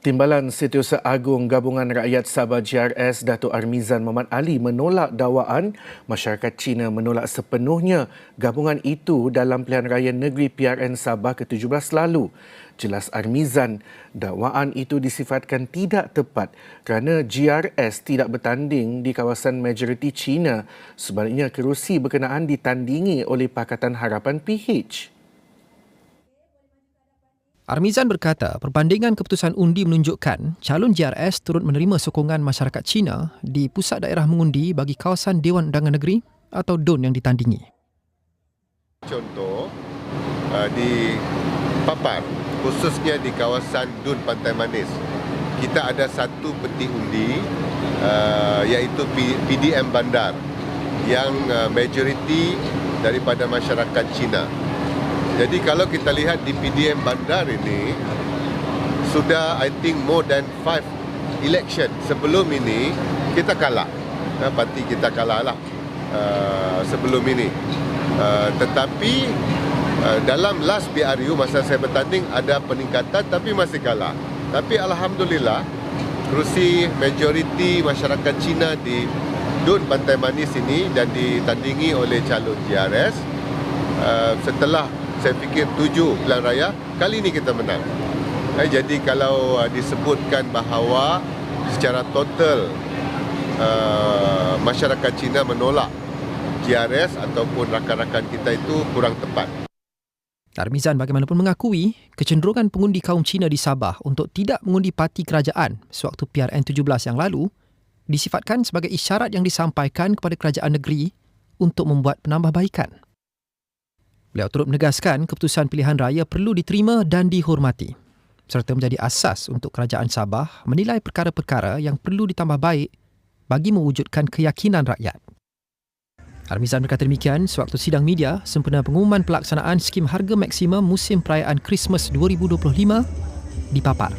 Timbalan Setiausaha Agung Gabungan Rakyat Sabah GRS Datuk Armizan Muhammad Ali menolak dakwaan masyarakat Cina menolak sepenuhnya gabungan itu dalam pilihan raya negeri PRN Sabah ke-17 lalu. Jelas Armizan, dakwaan itu disifatkan tidak tepat kerana GRS tidak bertanding di kawasan majoriti Cina. Sebaliknya kerusi berkenaan ditandingi oleh Pakatan Harapan PH. Armizan berkata perbandingan keputusan undi menunjukkan calon GRS turut menerima sokongan masyarakat Cina di pusat daerah mengundi bagi kawasan Dewan Undangan Negeri atau DUN yang ditandingi. Contoh di Papar, khususnya di kawasan DUN Pantai Manis, kita ada satu peti undi iaitu PDM Bandar yang majoriti daripada masyarakat Cina. Jadi kalau kita lihat di PDM Bandar ini, sudah I think more than 5 election sebelum ini kita kalah. Parti kita kalah lah sebelum ini. Tetapi dalam last BRU masa saya bertanding ada peningkatan tapi masih kalah. Tapi Alhamdulillah kerusi majoriti masyarakat Cina di DUN Pantai Manis ini dan ditandingi oleh calon GRS setelah saya fikir 7 pilihan raya, kali ini kita menang. Jadi kalau disebutkan bahawa secara total masyarakat Cina menolak GRS ataupun rakan-rakan kita itu kurang tepat. Armizan bagaimanapun mengakui kecenderungan pengundi kaum Cina di Sabah untuk tidak mengundi parti kerajaan sewaktu PRN 17 yang lalu disifatkan sebagai isyarat yang disampaikan kepada kerajaan negeri untuk membuat penambahbaikan. Beliau turut menegaskan keputusan pilihan raya perlu diterima dan dihormati serta menjadi asas untuk kerajaan Sabah menilai perkara-perkara yang perlu ditambah baik bagi mewujudkan keyakinan rakyat. Armizan berkata demikian sewaktu sidang media sempena pengumuman pelaksanaan skim harga maksimum musim perayaan Christmas 2025 di Papar.